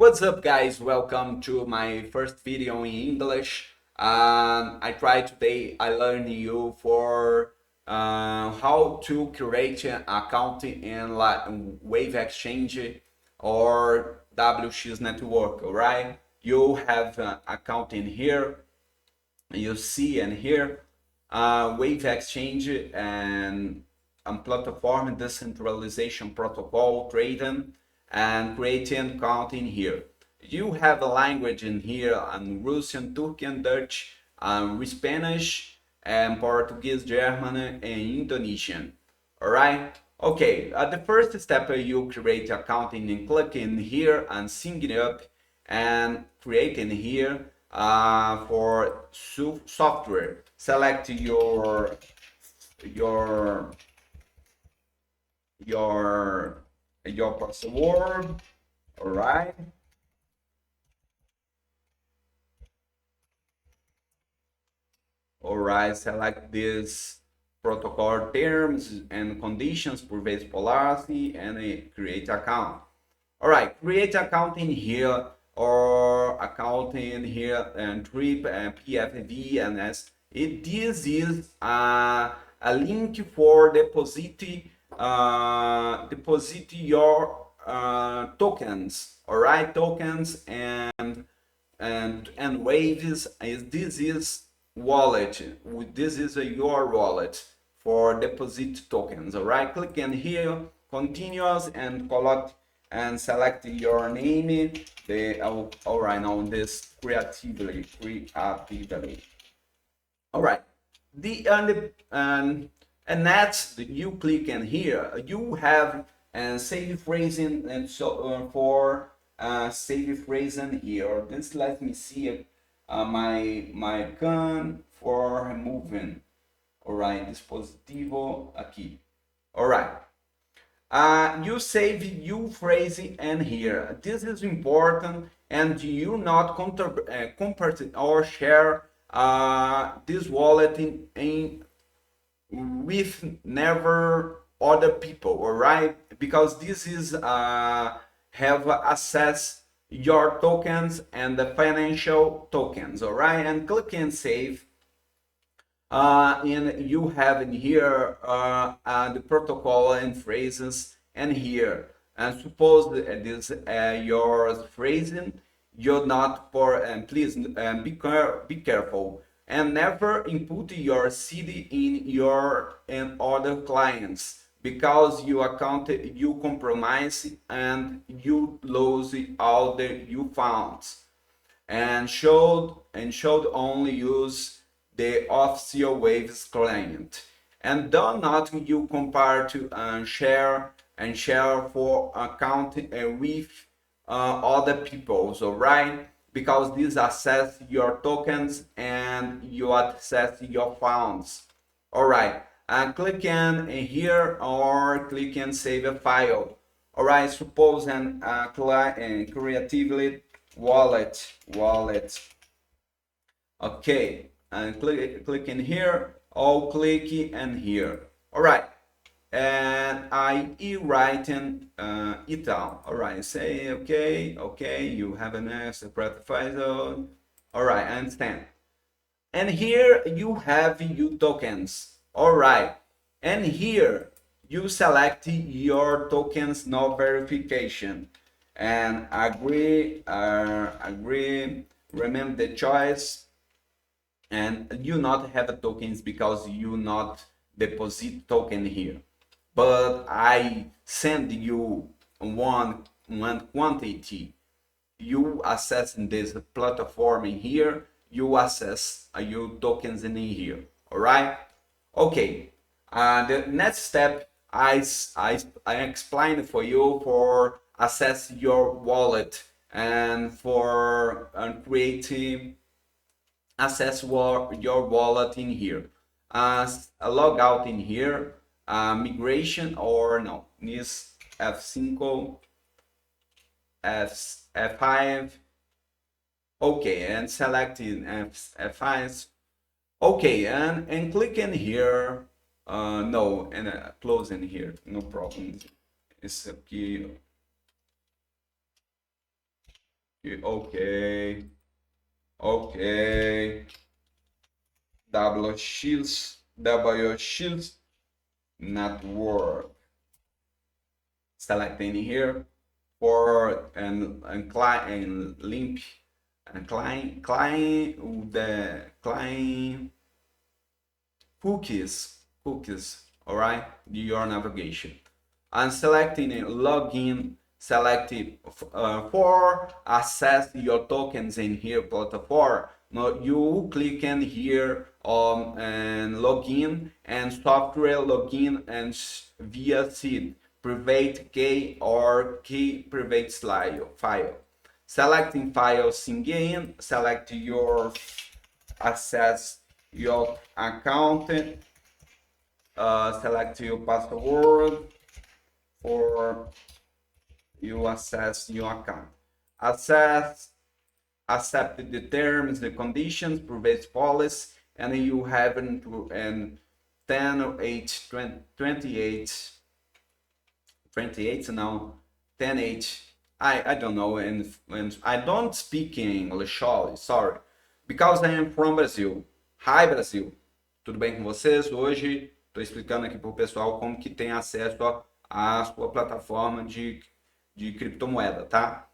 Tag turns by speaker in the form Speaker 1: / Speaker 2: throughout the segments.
Speaker 1: What's up, guys? Welcome to my first video in English. I learn you for how to create an account in Wave Exchange or Wx.Network, alright? You have an account in here, you see and here, Wave Exchange and platform decentralization protocol trading and creating account in here. You have a language in here on Russian, Turkish, Dutch, Spanish, and Portuguese, German, and Indonesian. Alright? Okay, the first step you create account and click in here and sync it up and create in here for software. Select your password. All right, select this protocol terms and conditions, purveyors policy, and create account. All right, create account in here or account in here and trip and PFV and S. This is a link for deposit your tokens. All right, tokens and waves. This is wallet. This is your wallet for deposit tokens. All right, click in here, continuous, and collect and select your name. All right, now this Criativeli. All right, and that's you click in here. You have save phrasing and so for save phrasing here. This let me see my gun for removing. All right, dispositivo aqui. All right. You save you phrasing and here. This is important, and you not compare or share this wallet in with never other people. All right, because this is have access your tokens and the financial tokens. All right, and click and save. And you have in here the protocol and phrases and here. And suppose this your phrasing, you're not for, and please be careful and never input your city in your and other clients, because you you compromise and you lose all the you found, and should only use the official Waves client, and do not you compare to share for account with other people's. All right, because this access your tokens and you access your funds. All right, and click in here or click and save a file. All right, suppose an Criativeli wallet. Okay, and click in here, or click in here. All right, and I write in it down. All right, say okay, you have an separate file. All right, I understand. And here you have your tokens. All right, and here you select your tokens no verification and agree. Remember the choice, and you not have tokens because you not deposit token here, but I send you one quantity. You access in this platform in here, you access your tokens in here. All right, okay. The next step I explained for you for access your wallet and for creating access your wallet in here. Log out in here, migration or no, this F5, F5. Okay, and select in F5. Okay, and click in here. No, and close in here. No problem. It's aqui. Okay, okay, Wx network. Select any here for and client and link and client the client cookies, all right, your navigation. And selecting a login, select it for access your tokens in here platform. Now you click in here and login and software login and via seed private key or key private file. Selecting files again, select your access your account, select your password for you access your account. Accept the terms, the conditions, privacy policy, and you have to and 10 8 28 28 now 10 8 I don't know, and I don't speak English, sorry, because I am from Brazil. Hi Brasil, tudo bem com vocês? Hoje estou explicando aqui para o pessoal como que tem acesso à sua plataforma de criptomoeda, tá?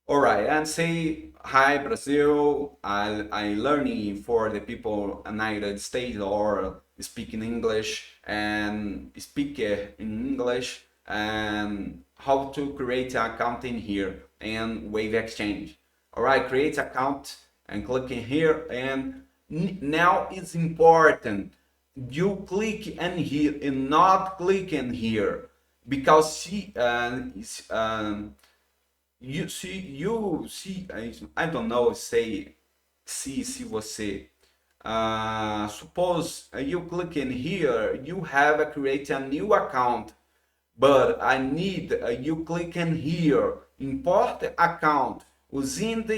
Speaker 1: Alright, and say hi Brazil. I learning for the people in the United States or speaking English and speak in English and how to create an account in here and Wave Exchange. Alright, create account and click in here, and now it's important you click in here and not click in here because you see, I don't know, say se você suppose you click in here, you have to create a new account, but I need you click in here import account using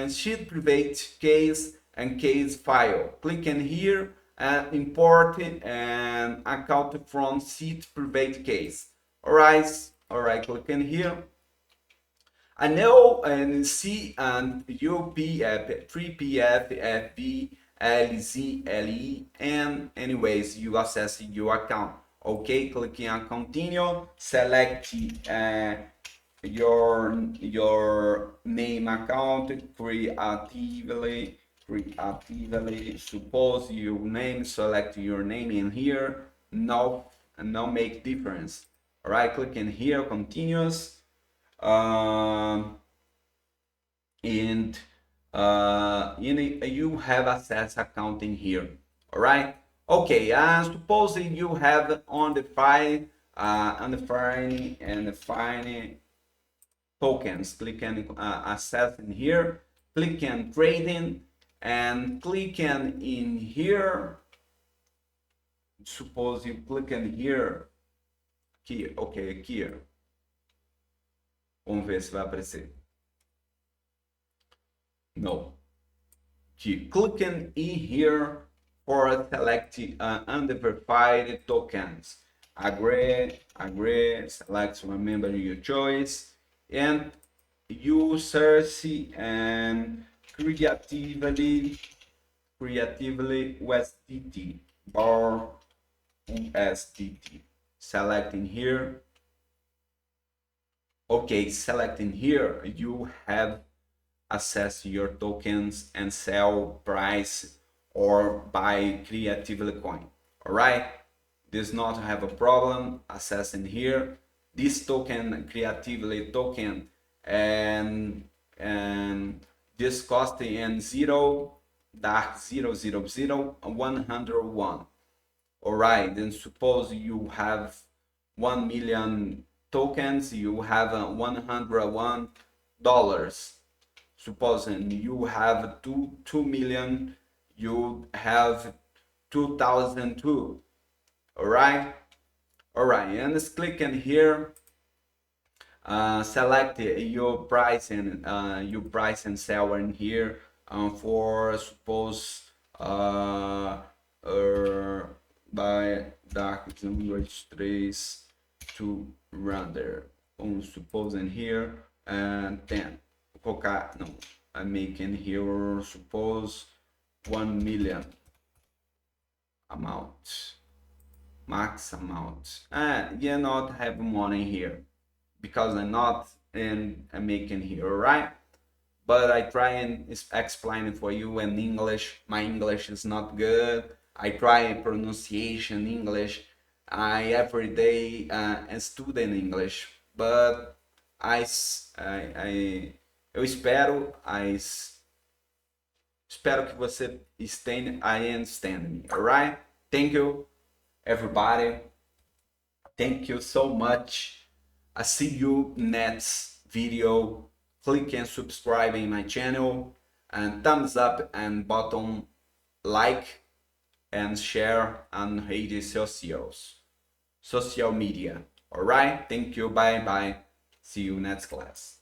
Speaker 1: sheet private case and case file. Click in here and import an account from sheet private case. Alright, click in here. I know and C and UPF, 3PF, FB, LZ, LE, and anyways, you access your account. Okay, clicking on continue, select your name account, creatively, suppose your name, select your name in here, no make difference. All right, click in here, continuous, and you have access account in here. All right, okay, supposing you have on the file and define tokens, click on access in here, click on trading and click on in here. Suppose you click in here, aqui, ok, aqui, vamos ver se vai aparecer. No, aqui, clicking in here for select unverified tokens. Agree, select remember your choice, and you search and creatively USDT or USDT. Selecting here. Okay, selecting here, you have access to your tokens and sell price or buy Criativelicoin. All right, does not have a problem accessing here. This token, Criativeli token, and this cost in 0.0000101. All right, then suppose you have 1 million tokens, you have $101. Supposing you have 2 million, you have 2002. All right, and let's click in here, select your price and sell in here for suppose by dark language trace to render. Suppose in here 10. Vou colocar, não, I'm making here, suppose 1 million amount, max amount. You not have money here because I'm not I'm making here, right? But I try and explain it for you in English. My English is not good. I try pronunciation English. I every day student English, but eu espero que você I understand me, alright? Thank you, everybody. Thank you so much. I see you next video. Click and subscribe in my channel and thumbs up and button like and share on redes socials, social media. Alright, thank you, bye bye. See you next class.